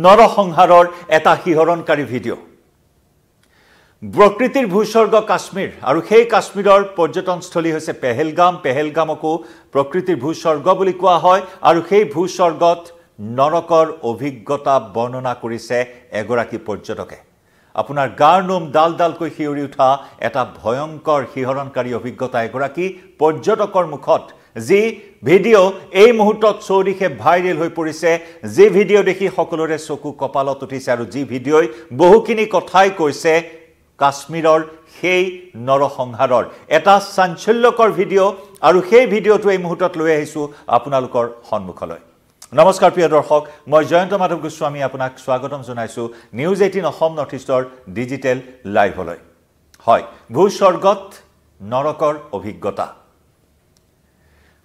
নৰসংহাৰৰ এটা শিহৰণকাৰী ভিডিঅ' প্ৰকৃতিৰ ভূস্বৰ্গ কাশ্মীৰ আৰু সেই কাশ্মীৰৰ পৰ্যটনস্থলী হৈছে পেহেলগামকো প্ৰকৃতিৰ ভূস্বৰ্গ বুলি কোৱা হয় আৰু সেই ভূস্বৰ্গত নৰকৰ অভিজ্ঞতা বৰ্ণনা কৰিছে এগৰাকী পৰ্যটকে আপোনাৰ গাৰ নোম ডালকৈ শিয়ৰি উঠা এটা ভয়ংকৰ শিহৰণকাৰী অভিজ্ঞতা এগৰাকী পৰ্যটকৰ মুখত যি ভিডিঅ' এই মুহূৰ্তত চৌদিশে ভাইৰেল হৈ পৰিছে যি ভিডিঅ' দেখি সকলোৰে চকু কপালত উঠিছে আৰু যি ভিডিঅ'ই বহুখিনি কথাই কৈছে কাশ্মীৰৰ সেই নৰসংহাৰৰ এটা চাঞ্চল্যকৰ ভিডিঅ' আৰু সেই ভিডিঅ'টো এই মুহূৰ্তত লৈ আহিছোঁ আপোনালোকৰ সন্মুখলৈ নমস্কাৰ প্ৰিয় দৰ্শক মই জয়ন্ত মাধৱ গোস্বামী আপোনাক স্বাগতম জনাইছোঁ নিউজ 18 অসম নৰ্থ ইষ্টৰ ডিজিটেল লাইভলৈ হয় ভূস্বৰ্গত নৰকৰ অভিজ্ঞতা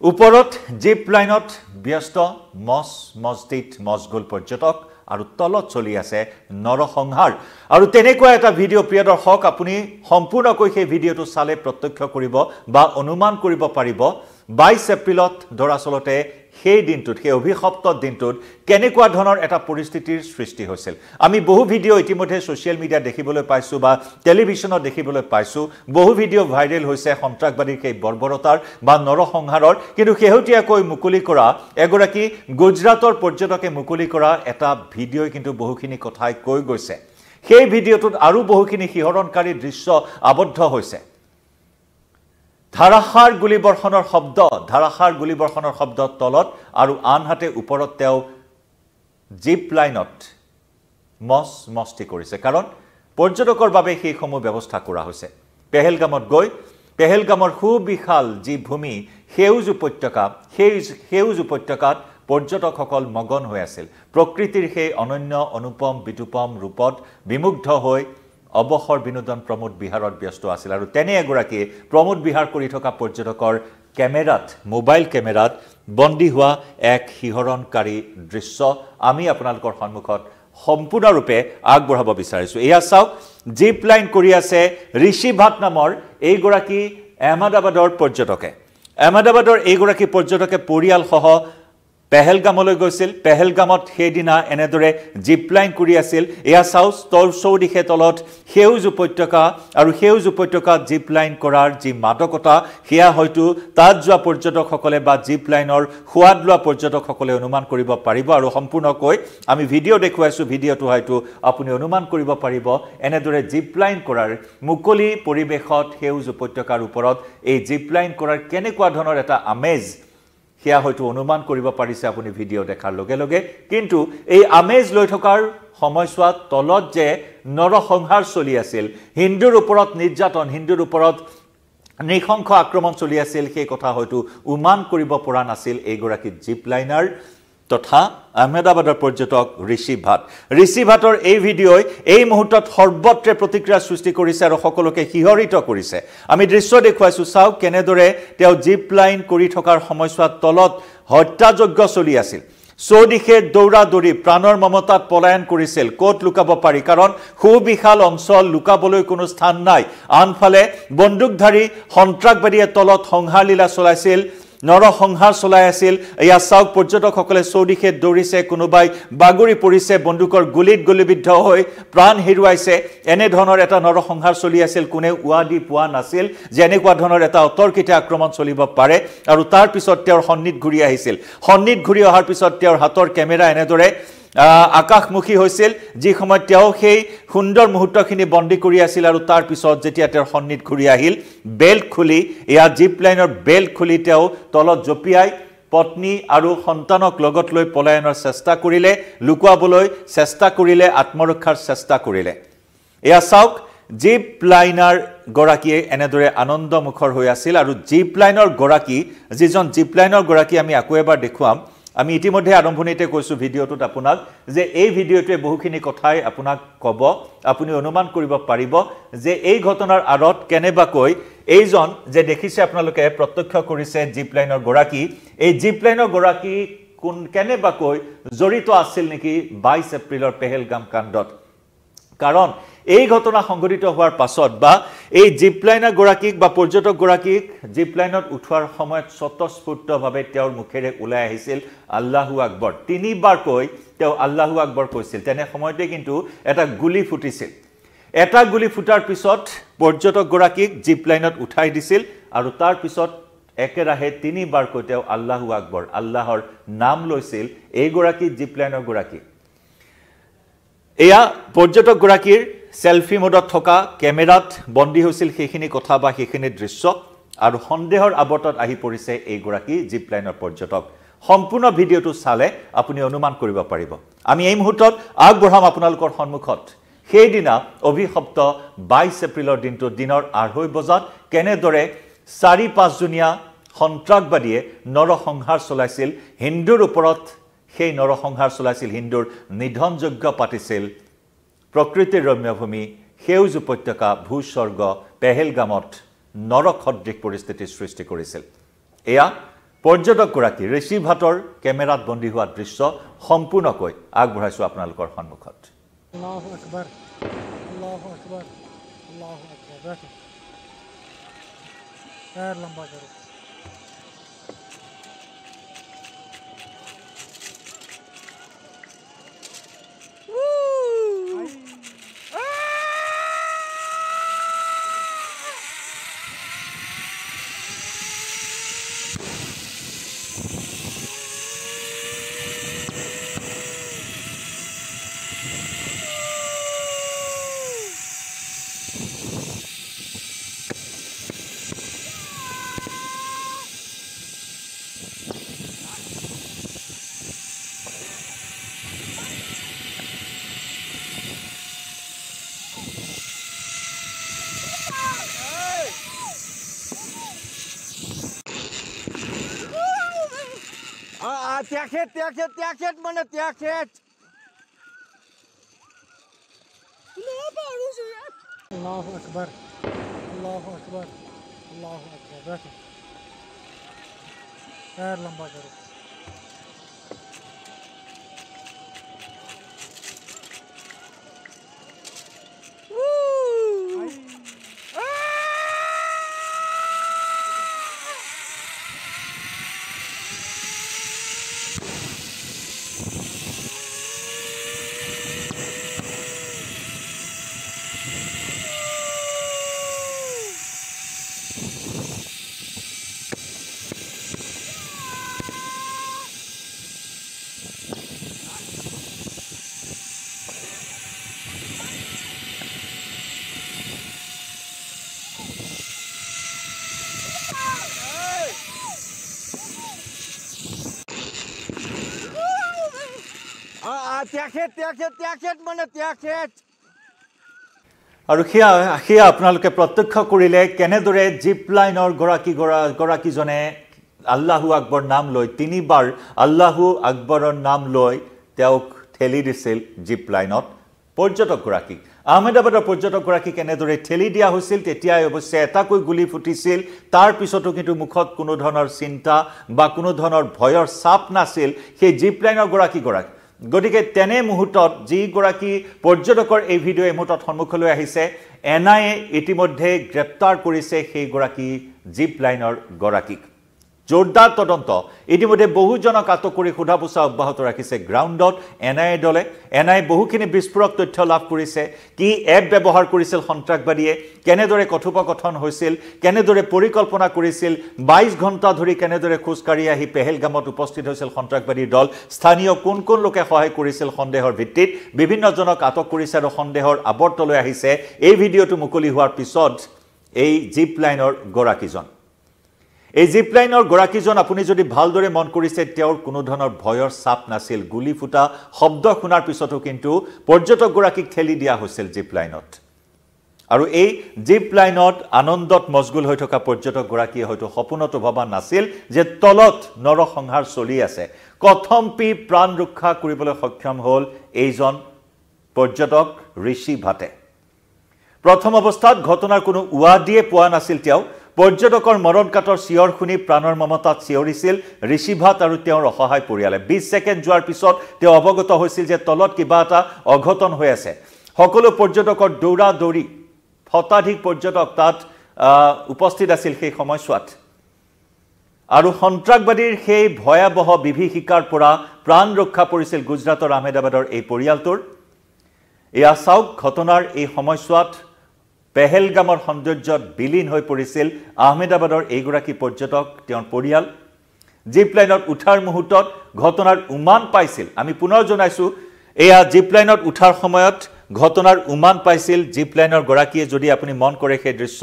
ওপৰত জিপ লাইনত ব্যস্ত মছজিদ মছগুল পৰ্যটক আৰু তলত চলি আছে নৰসংহাৰ আৰু তেনেকুৱা এটা ভিডিঅ' প্ৰিয় দৰ্শক আপুনি সম্পূৰ্ণকৈ সেই ভিডিঅ'টো চালে প্ৰত্যক্ষ কৰিব বা অনুমান কৰিব পাৰিব 22 এপ্ৰিলত দৰাচলতে সেই দিনটোত সেই অভিশপ্ত দিনটোত কেনেকুৱা ধৰণৰ এটা পৰিস্থিতিৰ সৃষ্টি হৈছিল আমি বহু ভিডিঅ' ইতিমধ্যে সোশ্যাল মিডিয়া দেখিবলৈ পাইছোঁ বা টেলিভিছনত দেখিবলৈ পাইছোঁ বহু ভিডিঅ' ভাইৰেল হৈছে সন্ত্ৰাসবাদীৰ সেই বৰ্বৰতাৰ বা নৰসংহাৰৰ কিন্তু শেহতীয়াকৈ মুকলি কৰা এগৰাকী গুজৰাটৰ পৰ্যটকে মুকলি কৰা এটা ভিডিঅ'ই কিন্তু বহুখিনি কথাই কৈ গৈছে সেই ভিডিঅ'টোত আৰু বহুখিনি শিহৰণকাৰী দৃশ্য আবদ্ধ হৈছে ধাৰাসাৰ গুলিবৰ্ষণৰ শব্দ তলত আৰু আনহাতে ওপৰত তেওঁ জিপ লাইনত মস্তি কৰিছে কাৰণ পৰ্যটকৰ বাবে সেই সমূহ ব্যৱস্থা কৰা হৈছে পেহেলগামত গৈ পেহেলগামৰ সুবিশাল যি ভূমি সেউজ উপত্যকাত পৰ্যটকসকল মগন হৈ আছিল প্ৰকৃতিৰ সেই অনন্য অনুপম বিতুপম ৰূপত বিমুগ্ধ হৈ অবসৰ বিনোদন প্ৰমোদ বিহাৰত ব্যস্ত আছিল আৰু তেনে এগৰাকী প্ৰমোদ বিহাৰ কৰি থকা পৰ্যটকৰ মোবাইল কেমেৰাত বন্দী হোৱা এক শিহৰণকাৰী দৃশ্য আমি আপোনালোকৰ সন্মুখত সম্পূৰ্ণৰূপে আগবঢ়াব বিচাৰিছোঁ এয়া চাওক জিপ লাইন কৰি আছে ঋষি ভাট নামৰ এইগৰাকী আহমেদাবাদৰ এইগৰাকী পৰ্যটকে পৰিয়ালসহ পেহেলগামলৈ গৈছিল পেহেলগামত সেইদিনা এনেদৰে জিপ লাইন কৰি আছিল এয়া চাওক চৌদিশে তলত সেউজ উপত্যকা আৰু সেউজ উপত্যকাত জিপ লাইন কৰাৰ যি মাদকতা সেয়া হয়তো তাত যোৱা পৰ্যটকসকলে বা জিপ লাইনৰ সোৱাদ লোৱা পৰ্যটকসকলে অনুমান কৰিব পাৰিব আৰু সম্পূৰ্ণকৈ আমি ভিডিঅ' দেখুৱাইছোঁ ভিডিঅ'টো হয়তো আপুনি অনুমান কৰিব পাৰিব এনেদৰে জিপ লাইন কৰাৰ মুকলি পৰিৱেশত সেউজ উপত্যকাৰ ওপৰত এই জিপ লাইন কৰাৰ কেনেকুৱা ধৰণৰ এটা আমেজ সেয়া হয়তো অনুমান কৰিব পাৰিছে আপুনি ভিডিঅ' দেখাৰ লগে লগে কিন্তু এই আমেজ লৈ থকাৰ সময়ছোৱাত তলত যে নৰসংহাৰ চলি আছিল হিন্দুৰ ওপৰত নিৰ্যাতন হিন্দুৰ ওপৰত নৃশংস আক্ৰমণ চলি আছিল সেই কথা হয়তো উমান কৰিব পৰা নাছিল এইগৰাকী জিপ লাইনাৰ তথা আহমেদাবাদৰ পৰ্যটক ঋষি ভাটৰ এই ভিডিঅ'ই এই মুহূৰ্তত সৰ্বত্ৰে প্ৰতিক্ৰিয়া সৃষ্টি কৰিছে আৰু সকলোকে শিহৰিত কৰিছে আমি দৃশ্য দেখুৱাইছোঁ চাওক কেনেদৰে তেওঁ জিপ লাইন কৰি থকাৰ সময়ছোৱাত তলত হত্যাযজ্ঞ চলি আছিল চৌদিশে দৌৰি প্ৰাণৰ মমতাত পলায়ন কৰিছিল ক'ত লুকাব পাৰি কাৰণ সুবিশাল অঞ্চল লুকাবলৈ কোনো স্থান নাই আনফালে বন্দুকধাৰী সন্ত্ৰাসবাদীয়ে তলত সংহাৰ লীলা চলাইছিল নৰসংহাৰ চলাই আছিল এয়া চাওক পৰ্যটকসকলে চৌদিশে দৌৰিছে কোনোবাই বাগৰি পৰিছে বন্দুকৰ গুলিত গুলিবিদ্ধ হৈ প্ৰাণ হেৰুৱাইছে এনে ধৰণৰ এটা নৰসংহাৰ চলি আছিল কোনে উৱাদি পোৱা নাছিল যে এনেকুৱা ধৰণৰ এটা অতৰ্কিত আক্ৰমণ চলিব পাৰে আৰু তাৰ পিছত তেওঁৰ সন্নিধ ঘূৰি আহিছিল সন্নিধ ঘূৰি অহাৰ পিছত তেওঁৰ হাতৰ কেমেৰা এনেদৰে আকাশমুখী হৈছিল যি সময়ত তেওঁ সেই সুন্দৰ মুহূৰ্তখিনি বন্দী কৰি আছিল আৰু তাৰ পিছত যেতিয়া তেওঁৰ সন্নিধ ঘূৰি আহিল বেল্ট খুলি এয়া জিপ লাইনৰ বেল্ট খুলি তেওঁ তলত জপিয়াই পত্নী আৰু সন্তানক লগত লৈ পলায়নৰ চেষ্টা কৰিলে লুকুৱাবলৈ চেষ্টা কৰিলে আত্মৰক্ষাৰ চেষ্টা কৰিলে এয়া চাওক জিপ লাইনাৰ গৰাকীয়ে এনেদৰে আনন্দমুখৰ হৈ আছিল আৰু জিপ লাইনৰ গৰাকী আমি আকৌ এবাৰ দেখুৱাম আমি ইতিমধ্যে আৰম্ভণিতে কৈছোঁ ভিডিঅ'টোত আপোনাক যে এই ভিডিঅ'টোৱে বহুখিনি কথাই আপোনাক ক'ব আপুনি অনুমান কৰিব পাৰিব যে এই ঘটনাৰ আঁৰত কেনেবাকৈ এইজন যে দেখিছে আপোনালোকে প্ৰত্যক্ষ কৰিছে জিপ লাইনৰ গৰাকী এই জিপ লাইনৰ গৰাকী কেনেবাকৈ জড়িত আছিল নেকি 22 এপ্ৰিলৰ পেহেলগাম কাণ্ডত কাৰণ এই ঘটনা সংঘটিত হোৱাৰ পাছত বা এই জিপলাইনাৰ গৰাকীক বা পৰ্যটক গৰাকীক জিপলাইনত উঠোৱাৰ সময়ত স্বতঃস্ফূৰ্তভাৱে তেওঁৰ মুখেৰে ওলাই আহিছিল আল্লাহু আকবৰ তিনিবাৰকৈ তেওঁ আল্লাহু আকবৰ কৈছিল তেনে সময়তে কিন্তু এটা গুলি ফুটিছিল এটা গুলি ফুটাৰ পিছত পৰ্যটক গৰাকীক জিপলাইনত উঠাই দিছিল আৰু তাৰ পিছত একেৰাহে তিনিবাৰকৈ তেওঁ আল্লাহু আকবৰ আল্লাহৰ নাম লৈছিল এই গৰাকী জিপলাইনৰ গৰাকী এয়া পৰ্যটক গৰাকীৰ সেলফি মোডত থকা কেমেৰাত বন্দী হৈছিল সেইখিনি কথা বা সেইখিনি দৃশ্য আৰু সন্দেহৰ আবতত আহি পৰিছে এই গৰাকী জিপলাইনৰ পৰ্যটক সম্পূৰ্ণ ভিডিঅটো চালে আপুনি অনুমান কৰিব পাৰিব আমি এই মুহূৰ্তত আগবঢ়াম আপোনালোকৰ সন্মুখত সেইদিনা অভিশপ্ত 22 এপ্ৰিলৰ দিনটো দিনৰ 2:30 বজাত কেনেদৰে 4-5 জনীয়া সন্ত্ৰাসবাদীয়ে নৰসংহাৰ চলাইছিল হিন্দুৰ ওপৰত সেই নৰসংহাৰ চলাইছিল হিন্দুৰ নিধনযজ্ঞ পাতিছিল প্ৰকৃতিৰ ৰম্যভূমি সেউজ উপত্যকা ভূস্বৰ্গ পেহেলগামত নৰসদৃশ পৰিস্থিতিৰ সৃষ্টি কৰিছিল এয়া পৰ্যটক গৰাকী ঋষিভাটৰ কেমেৰাত বন্দী হোৱা দৃশ্য সম্পূৰ্ণকৈ আগবঢ়াইছো আপোনালোকৰ সন্মুখত আল্লাহু আকবার আল্লাহু আকবার আল্লাহু আকবার দেখো पैर लंबा करो त्याखेत म्हणे त्याखेत अल्लाहु अकबर अल्लाहु अकबर अल्लाहु अकबर बैठो पैर लंबा करो त्याखेत म्हणे त्याखेत আৰু হিয়া আপোনালোকে প্ৰত্যক্ষ কৰিলে কেনেদৰে জিপলাইনৰ গৰাকীজনে আল্লাহু আকবৰ নাম লৈ তিনিবাৰ আল্লাহু আকবৰৰ নাম লৈ তেওঁক ঠেলি দিছিল জিপলাইনত পৰ্যটক গৰাকী আহমেদাবাদৰ পৰ্যটক গৰাকী কেনেদৰে ঠেলি দিয়া হৈছিল তেতিয়াই অৱশ্যে এটাকৈ গুলি ফুটিছিল তাৰ পিছতো কিন্তু মুখত কোনো ধৰণৰ চিন্তা বা কোনো ধৰণৰ ভয়ৰ ছাপ নাছিল সেই জিপলাইনৰ গৰাকী গতিকে তেনে মুহূৰ্তত যি গৰাকী পৰ্যটকৰ এই ভিডিঅ' এই মুহূৰ্তত সন্মুখলৈ আহিছে এনআইএ ইতিমধ্যে গ্ৰেপ্তাৰ কৰিছে সেই গৰাকী জিপলাইনৰ গৰাকীক জোৰদাৰ তদন্ত ইতিমধ্যে বহুজনক আটক কৰি সোধা পোছা অব্যাহত ৰাখিছে গ্ৰাউণ্ডত এনআইএ দলে এনআইএ বহুখিনি বিস্ফোৰক তথ্য লাভ কৰিছে কি এপ ব্যৱহাৰ কৰিছিল সন্ত্ৰাসবাদীয়ে কেনেদৰে কথোপকথন হৈছিল কেনেদৰে পৰিকল্পনা কৰিছিল 22 ঘণ্টা ধৰি কেনেদৰে খোজকাঢ়ি আহি পেহেলগামত উপস্থিত হৈছিল সন্ত্ৰাসবাদীৰ দল স্থানীয় কোন কোন লোকে সহায় কৰিছিল সন্দেহৰ ভিত্তিত বিভিন্নজনক আটক কৰিছে আৰু সন্দেহৰ আৱৰ্তলৈ আহিছে এই ভিডিঅ'টো মুকলি হোৱাৰ পিছত এই জিপলাইনৰ গৰাকীজন এই জিপলাইনৰ গৰাকীজন আপুনি যদি ভালদৰে মন কৰিছে তেওঁৰ কোনো ধৰণৰ ভয়ৰ ছাপ নাছিল গুলি ফুটা শব্দ শুনাৰ পিছতো কিন্তু পৰ্যটক গৰাকীক ঠেলি দিয়া হৈছিল জিপলাইনত আৰু এই জিপলাইনত আনন্দত মশগুল হৈ থকা পৰ্যটক গৰাকীয়ে হয়তো সপোনতো ভবা নাছিল যে তলত নৰসংহাৰ চলি আছে কথম্পি প্ৰাণ ৰক্ষা কৰিবলৈ সক্ষম হ'ল এইজন পৰ্যটক ঋষি ভাটে প্ৰথম অৱস্থাত ঘটনাৰ কোনো উৱাদিয়ে পোৱা নাছিল তেওঁ পৰ্যটকৰ মৰণকাটৰ চিঞৰ শুনি প্ৰাণৰ মমতাত চিঞৰিছিল ঋষিভাট আৰু তেওঁৰ অসহায় পৰিয়ালে 20 ছেকেণ্ড যোৱাৰ পিছত তেওঁ অৱগত হৈছিল যে তলত কিবা এটা অঘটন হৈ আছে সকলো পৰ্যটকৰ দৌৰা দৌৰি শতাধিক পৰ্যটক তাত উপস্থিত আছিল সেই সময়ছোৱাত আৰু সন্ত্ৰাসবাদীৰ সেই ভয়াবহ বিভীষিকাৰ পৰা প্ৰাণ ৰক্ষা পৰিছিল গুজৰাটৰ আহমেদাবাদৰ এই পৰিয়ালটোৰ এয়া চাওক ঘটনাৰ এই সময়ছোৱাত পেহেলগামৰ সৌন্দৰ্যত বিলীন হৈ পৰিছিল আহমেদাবাদৰ এইগৰাকী পৰ্যটক তেওঁৰ পৰিয়াল জিপ লাইনত উঠাৰ মুহূৰ্তত ঘটনাৰ উমান পাইছিল আমি পুনৰ জনাইছো এয়া জিপ লাইনত উঠাৰ সময়ত ঘটনাৰ উমান পাইছিল জিপ লাইনৰ গৰাকীয়ে যদি আপুনি মন কৰে সেই দৃশ্য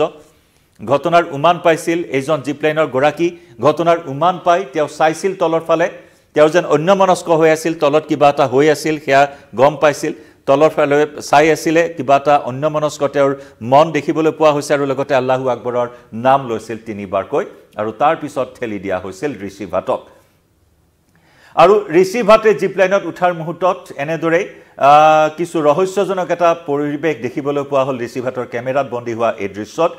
ঘটনাৰ উমান পাইছিল এজন জিপ লাইনৰ গৰাকী ঘটনাৰ উমান পাই তেওঁ চাইছিল তলৰ ফালে তেওঁ যেন অন্যমনস্ক হৈ আছিল তলত কিবা এটা হৈ আছিল সেয়া গম পাইছিল তলৰ ফালে চাই আছিল কিবা এটা অন্যমনস্ক তেওঁৰ মন দেখিবলৈ পোৱা হৈছে আৰু লগতে আল্লাহু আকবৰৰ নাম লৈছিল তিনিবাৰকৈ আৰু তাৰ পিছত ঠেলি দিয়া হৈছিল ঋষি ভাটক আৰু ঋষি ভাটে জিপ লাইনত উঠাৰ মুহূৰ্তত এনেদৰে কিছু ৰহস্যজনক এটা পৰিৱেশ দেখিবলৈ পোৱা হ'ল ঋষি ভাটৰ কেমেৰাত বন্দী হোৱা এই দৃশ্যত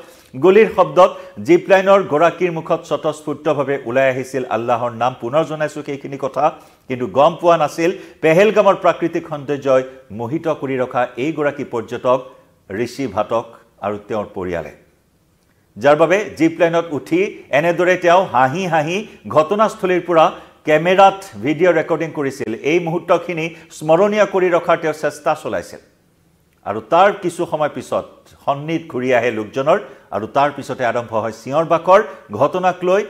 গুলিৰ শব্দত জিপ লাইনৰ গৰাকীৰ মুখত স্বতঃস্ফূৰ্তভাৱে ওলাই আহিছিল আল্লাহৰ নাম পুনৰ জনাইছো সেইখিনি কথা কিন্তু গম পোৱা নাছিল পেহেলগামৰ প্ৰাকৃতিক সৌন্দৰ্যই মোহিত কৰি ৰখা এই গৰাকী পৰ্যটক ঋষি ভাটক আৰু তেওঁৰ পৰিয়ালে যাৰ বাবে জিপ লাইনত উঠি এনেদৰে তেওঁ হাঁহি হাঁহি ঘটনাস্থলীৰ পৰা কেমেৰাত ভিডিঅ' ৰেকৰ্ডিং কৰিছিল এই মুহূৰ্তখিনি স্মৰণীয় কৰি ৰখাৰ তেওঁ চেষ্টা চলাইছিল আৰু তাৰ কিছু সময় পিছত সন্নিত ঘূৰি আহে লোকজনৰ আৰু তাৰ পিছতে আৰম্ভ হয় চিঞৰ বাখৰ ঘটনাক লৈ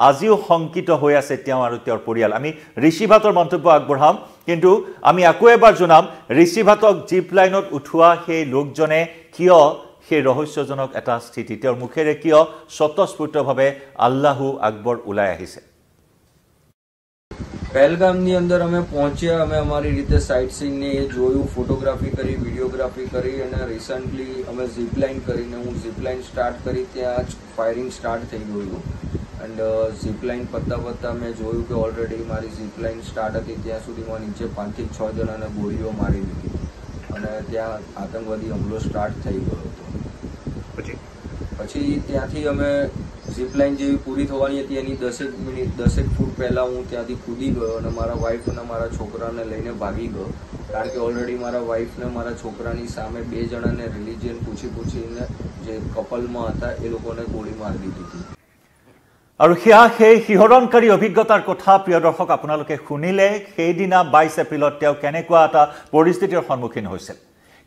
আজিও শংকিত হৈ আছে তেওঁ আৰু তেওঁৰ পৰিয়াল আমি ঋষি ভাটৰ মন্তব্য আগবঢ়াম কিন্তু আমি আকৌ এবাৰ জনাম ঋষি ভাটক জিপ লাইনত উঠোৱা সেই লোকজনে কিয় সেই ৰহস্যজনক এটা স্থিতি তেওঁৰ মুখেৰে কিয় স্বতঃস্ফূৰ্তভাৱে আল্লাহু আকবৰ ওলাই আহিছে પહેલગામની અંદર અમે પહોંચ્યા અમે અમારી રીતે સાઇટ સીઈંગ ને એ જોયું ફોટોગ્રાફી કરી વિડીયોગ્રાફી કરી અને રિસન્ટલી અમે ઝીપ લાઇન કરીને હું ઝીપ લાઇન સ્ટાર્ટ કરી ત્યાં જ ફાયરિંગ સ્ટાર્ટ થઈ ગયું એન્ડ ઝીપ લાઇન પત્તા મેં જોયું કે ઓલરેડી મારી ઝીપ લાઇન સ્ટાર્ટ હતી ત્યાં સુધીમાં નીચે 5 થી 6 જણાને ગોળીઓ મારી દીધી અને ત્યાં આતંકવાદી હુમલો સ્ટાર્ટ થઈ ગયો હતો પછી ત્યાંથી અમે ઝીપ લાઇન જેવી પૂરી થવાની હતી એની 10 ફૂટ પહેલા હું ત્યાંથી કૂદી ગયો અને મારા વાઇફ અને મારા છોકરાને લઈને ભાગી ગયો કારણ કે ઓલરેડી મારા વાઇફ ને મારા છોકરાની સામે 2 જણાને રિલિજિયન પૂછીને જે કપલમાં હતા એ લોકોને ગોળી મારી દીધી હતી আৰু হিয়া সেই শিহৰণকাৰী অভিজ্ঞতাৰ কথা প্ৰিয় দৰ্শক আপোনালোকে শুনিলে সেইদিনা 22 এপ্ৰিলত তেওঁ কেনেকুৱা এটা পৰিস্থিতিৰ সন্মুখীন হৈছিল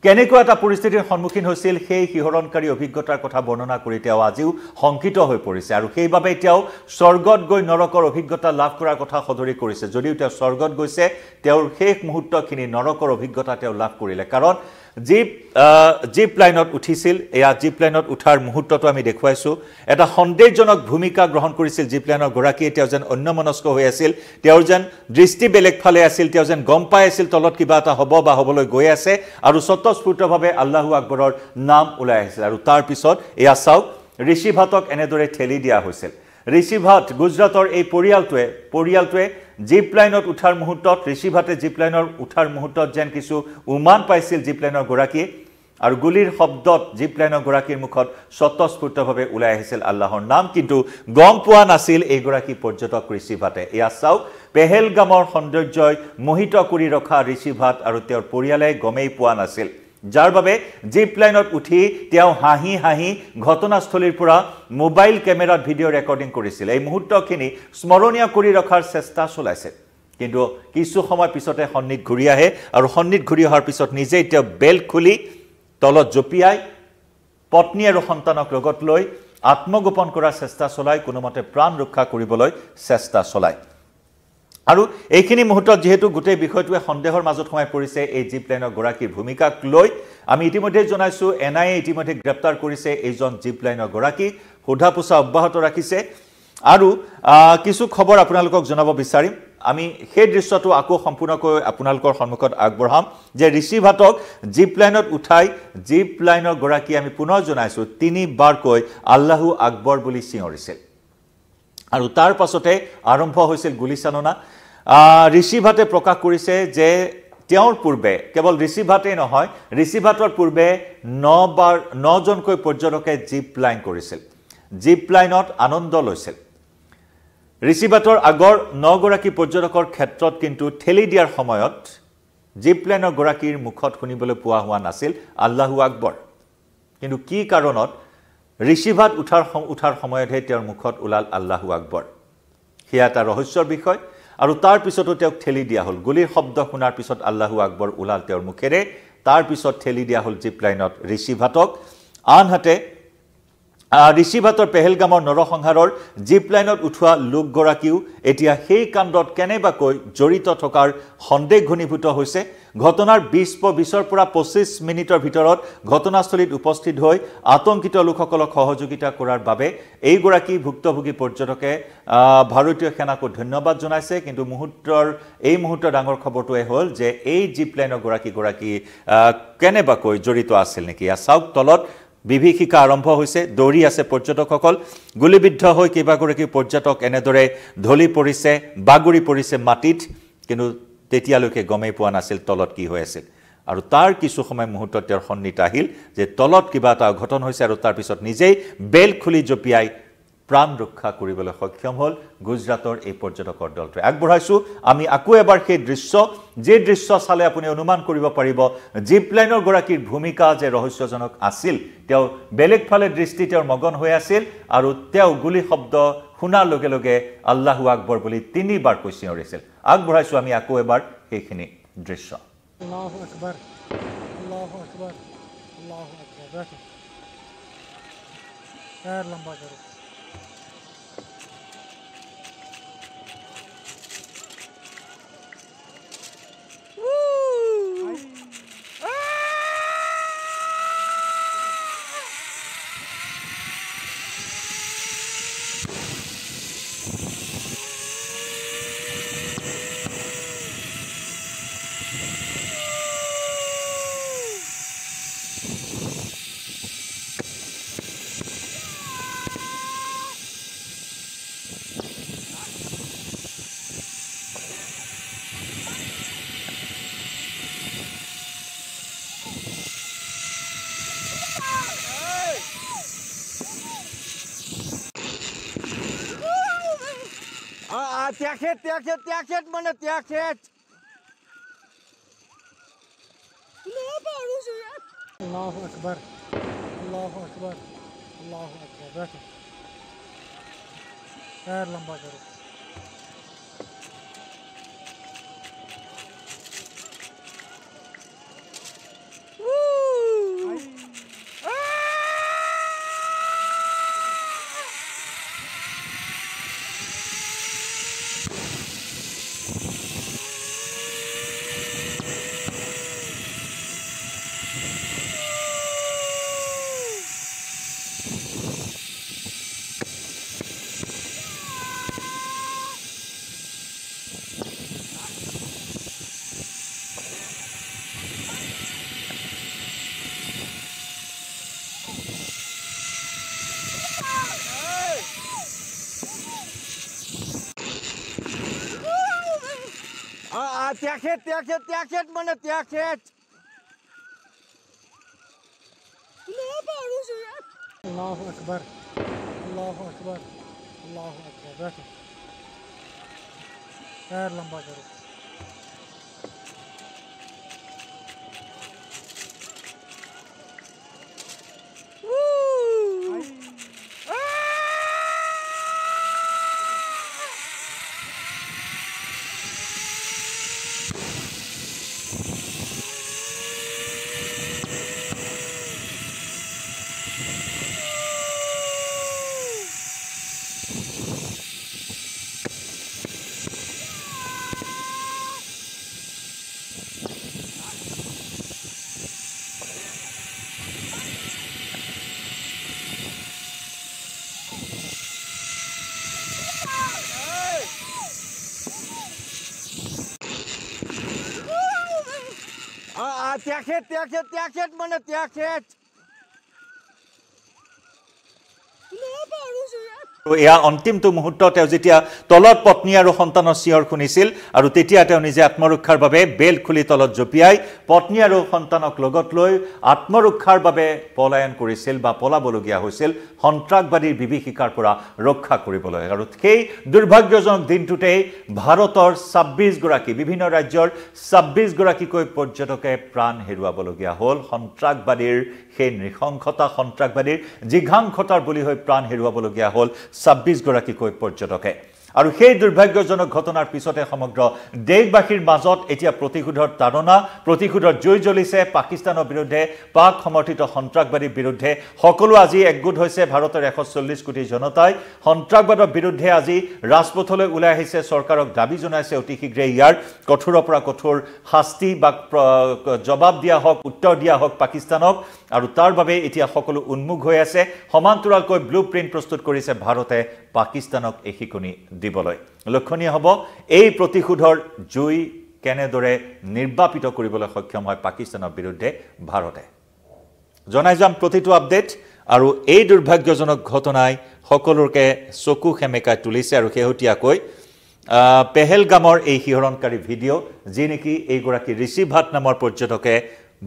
কেনেকুৱা এটা পৰিস্থিতিৰ সন্মুখীন হৈছিল সেই শিহৰণকাৰী অভিজ্ঞতাৰ কথা বৰ্ণনা কৰি তেওঁ আজিও শংকিত হৈ পৰিছে আৰু সেইবাবে তেওঁ স্বৰ্গত গৈ নৰকৰ অভিজ্ঞতা লাভ কৰাৰ কথা সদৰি কৰিছে যদিও তেওঁ স্বৰ্গত গৈছে তেওঁৰ শেষ মুহূৰ্তখিনি নৰকৰ অভিজ্ঞতা তেওঁ লাভ কৰিলে কাৰণ জিপ লাইনত উঠিছিল এয়া জিপ লাইনত উঠাৰ মুহূৰ্তটো আমি দেখুৱাইছো এটা সন্দেহজনক ভূমিকা গ্ৰহণ কৰিছিল জিপ লাইনৰ গৰাকীয়ে তেওঁ যেন অন্যমনস্ক হৈ আছিল তেওঁৰ যেন দৃষ্টি বেলেগ ফালে আছিল তেওঁ যেন গম পাই আছিল তলত কিবা এটা হ'ব বা হ'বলৈ গৈ আছে আৰু স্বতঃস্ফূৰ্তভাৱে আল্লাহু আকবৰৰ নাম ওলাই আহিছিল আৰু তাৰ পিছত এয়া চাওক ঋষি ভাটক এনেদৰে ঠেলি দিয়া হৈছিল ঋষি ভাট গুজৰাটৰ এই পৰিয়ালটোৱে জিপ লাইনত উঠাৰ মুহূৰ্তত ঋষি ভাটে জিপ লাইনৰ উঠাৰ মুহূৰ্তত যেন কিছু উমান পাইছিল জিপ লাইনৰ গৰাকী আৰু গুলিৰ শব্দত জিপ লাইনৰ গৰাকীৰ মুখত স্বতঃস্ফূৰ্তভাৱে ওলাই আহিছিল আল্লাহৰ নাম কিন্তু গম পোৱা নাছিল এই গৰাকী পৰ্যটক ঋষি ভাটে এয়া চাওক পেহেলগামৰ সৌন্দৰ্যই মোহিত কৰি ৰখা ঋষি ভাট আৰু তেওঁৰ পৰিয়ালে গমেই পোৱা নাছিল যাৰ বাবে জিপ লাইনত উঠি তেওঁ হাঁহি হাঁহি ঘটনাস্থলীৰ পৰা মোবাইল কেমেৰাত ভিডিঅ' ৰেকৰ্ডিং কৰিছিল এই মুহূৰ্তখিনি স্মৰণীয় কৰি ৰখাৰ চেষ্টা চলাইছে কিন্তু কিছু সময় পিছতে সন্নিত ঘূৰি আহে আৰু সন্নিত ঘূৰি অহাৰ পিছত নিজেই তেওঁ বেল্ট খুলি তলত জপিয়াই পত্নী আৰু সন্তানক লগত লৈ আত্মগোপন কৰাৰ চেষ্টা চলাই কোনোমতে প্ৰাণ ৰক্ষা কৰিবলৈ চেষ্টা চলায় আৰু এইখিনি মুহূৰ্তত যেহেতু গোটেই বিষয়টোৱে সন্দেহৰ মাজত সোমাই পৰিছে এই জিপ লাইনৰ গৰাকীৰ ভূমিকাক লৈ আমি ইতিমধ্যে জনাইছো এনআইএ ইতিমধ্যে গ্ৰেপ্তাৰ কৰিছে এইজন জিপ লাইনৰ গৰাকী সোধা পোছা অব্যাহত ৰাখিছে আৰু কিছু খবৰ আপোনালোকক জনাব বিচাৰিম আমি সেই দৃশ্যটো আকৌ সম্পূৰ্ণকৈ আপোনালোকৰ সন্মুখত আগবঢ়াম যে ঋষি ভাটক জিপ লাইনত উঠাই জিপ লাইনৰ গৰাকী আমি পুনৰ জনাইছো 3 বাৰকৈ আল্লাহু আকবৰ বুলি চিঞৰিছিল আৰু তাৰ পাছতে আৰম্ভ হৈছিল গুলিচালনা ঋষি ভাটে প্ৰকাশ কৰিছে যে তেওঁৰ পূৰ্বে কেৱল ঋষি ভাটেই নহয় ঋষি ভাটৰ পূৰ্বে 9 জনকৈ পৰ্যটকে জিপ লাইন কৰিছিল জিপ লাইনত আনন্দ লৈছিল ঋষি ভাটৰ আগৰ 9 গৰাকী পৰ্যটকৰ ক্ষেত্ৰত কিন্তু ঠেলি দিয়াৰ সময়ত জিপলাইনৰ গৰাকীৰ মুখত শুনিবলৈ পোৱা হোৱা নাছিল আল্লাহু আকবৰ কিন্তু কি কাৰণত ৰিচিভাত উঠাৰ সময়তহে তেওঁৰ মুখত ওলাল আল্লাহু আকবৰ হিয়া এটা ৰহস্যৰ বিষয় আৰু তাৰ পিছতো তেওঁক ঠেলি দিয়া হ'ল গুলিৰ শব্দ শুনাৰ পিছত আল্লাহু আকবৰ ওলাল তেওঁৰ মুখেৰে তাৰ পিছত ঠেলি দিয়া হ'ল জিপলাইনত ৰিচিভাতক আনহাতে ৰিচিভাতৰ পেহেলগামৰ নৰসংহাৰৰ জিপলাইনত উঠোৱা লোকগৰাকীও এতিয়া সেই কাণ্ডত কেনেবাকৈ জড়িত থকাৰ সন্দেহ ঘনীভূত হৈছে ঘটনাৰ 20ৰ পৰা 25 মিনিটৰ ভিতৰত ঘটনাস্থলীত উপস্থিত হৈ আতংকিত লোকসকলক সহযোগিতা কৰাৰ বাবে এইগৰাকী ভুক্তভোগী পৰ্যটকে ভাৰতীয় সেনাক ধন্যবাদ জনাইছে কিন্তু এই মুহূৰ্তৰ ডাঙৰ খবৰটোৱে হ'ল যে এই জিপলাইনৰ গৰাকী কেনেবাকৈ জড়িত আছিল নেকি চাওক তলত বিভীষিকা আৰম্ভ হৈছে দৌৰি আছে পৰ্যটকসকল গুলিবিদ্ধ হৈ কেইবাগৰাকী পৰ্যটক এনেদৰে ঢলি পৰিছে বাগৰি পৰিছে মাটিত কিন্তু তেতিয়ালৈকে গমেই পোৱা নাছিল তলত কি হৈ আছিল আৰু তাৰ কিছু সময় মুহূৰ্তত তেওঁৰ সন্নিত আহিল যে তলত কিবা এটা ঘটনা হৈছে আৰু তাৰ পিছত নিজেই বেল খুলি জপিয়াই প্ৰাণ ৰক্ষা কৰিবলৈ সক্ষম হ'ল গুজৰাটৰ এই পৰ্যটকৰ দলটোৱে আগবঢ়াইছো আমি আকৌ এবাৰ সেই দৃশ্য চালে আপুনি অনুমান কৰিব পাৰিব জিপলাইনৰ গৰাকীৰ ভূমিকা যে ৰহস্যজনক আছিল তেওঁ বেলেগ ফালে দৃষ্টি তেওঁৰ মগন হৈ আছিল আৰু তেওঁ গুলি শব্দ শুনাৰ লগে লগে আল্লাহু আকবৰ বুলি 3বাৰ কৈ চিঞৰিছিল আগবঢ়াইছো আমি আকৌ এবাৰ সেইখিনি দৃশ্য আল্লাহু আকবার আল্লাহু আকবার আল্লাহু আকবার बैठो पैर लंबा करो त्याखेत म्हणे त्याखेत अल्लाहु अकबर अल्लाहु अकबर अल्लाहु अकबर बैठो पैर लंबा करो त्याखेत म्हणे त्याखेत अल्लाहु अकबर अल्लाहु अकबर अल्लाहु अकबर बैठो पैर लंबा करो त्याखेत म्हणे त्याखेत এয়া অন্তিমটো মুহূৰ্তত তেওঁ যেতিয়া তলত পত্নী আৰু সন্তানৰ চিঞৰ শুনিছিল আৰু তেতিয়া তেওঁ নিজে আত্মৰক্ষাৰ বাবে বেল খুলি তলত জঁপিয়াই পত্নী আৰু সন্তানক লগত লৈ আত্মৰক্ষাৰ বাবে পলায়ন কৰিছিল বা পলাবলগীয়া হৈছিল সন্ত্ৰাসবাদীৰ বিভীষিকাৰ পৰা ৰক্ষা কৰিবলৈ আৰু সেই দুৰ্ভাগ্যজনক দিনটোতেই ভাৰতৰ ২৬ গৰাকী বিভিন্ন ৰাজ্যৰ ২৬ গৰাকীকৈ পৰ্যটকে প্ৰাণ হেৰুৱাবলগীয়া হ'ল সন্ত্ৰাসবাদীৰ সেই নৃশংসতা সন্ত্ৰাসবাদীৰ জিঘাংসতাৰ বলি হৈ প্ৰাণ হেৰুৱাবলগীয়া হ'ল ২৬ গৰাকীকৈ পৰ্যটকে আৰু সেই দুৰ্ভাগ্যজনক ঘটনাৰ পিছতে সমগ্ৰ দেশবাসীৰ মাজত এতিয়া প্ৰতিশোধৰ তাড়না প্ৰতিশোধৰ জুই জ্বলিছে পাকিস্তানৰ বিৰুদ্ধে পাক সমৰ্থিত সন্ত্ৰাসবাদীৰ বিৰুদ্ধে সকলো আজি একগোট হৈছে ভাৰতৰ ১৪০ কোটি জনতাই সন্ত্ৰাসবাদৰ বিৰুদ্ধে আজি ৰাজপথলৈ ওলাই আহিছে চৰকাৰক দাবী জনাইছে অতি শীঘ্ৰে ইয়াৰ কঠোৰৰ পৰা কঠোৰ শাস্তি বা জবাব দিয়া হওক উত্তৰ দিয়া হওক পাকিস্তানক আৰু তাৰ বাবে এতিয়া সকলো উন্মুখ হৈ আছে সমান্তৰালকৈ ব্লুপ্ৰিণ্ট প্ৰস্তুত কৰিছে ভাৰতে পাকিস্তানক এই শিকনি দিবলৈ লক্ষণীয় হ'ব এই প্ৰতিশোধৰ জুই কেনেদৰে নিৰ্বাপিত কৰিবলৈ সক্ষম হয় পাকিস্তানৰ বিৰুদ্ধে ভাৰতে জনাই যাম প্ৰতিটো আপডেট আৰু এই দুৰ্ভাগ্যজনক ঘটনাই সকলোকে চকু সেমেকাই তুলিছে আৰু শেহতীয়াকৈ পেহেলগামৰ এই শিহৰণকাৰী ভিডিঅ' যি নেকি এইগৰাকী ঋষি ভাট নামৰ পৰ্যটকে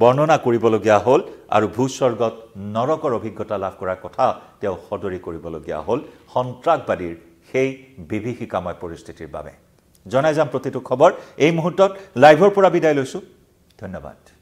বৰ্ণনা কৰিবলগীয়া হ'ল আৰু ভূস্বৰ্গত নৰকৰ অভিজ্ঞতা লাভ কৰাৰ কথা তেওঁ সদৰি কৰিবলগীয়া হ'ল সন্ত্ৰাসবাদীৰ সেই বিভীষিকাময় পৰিস্থিতিৰ বাবে জনাই যাম প্ৰতিটো খবৰ এই মুহূৰ্তত লাইভৰ পৰা বিদায় লৈছোঁ ধন্যবাদ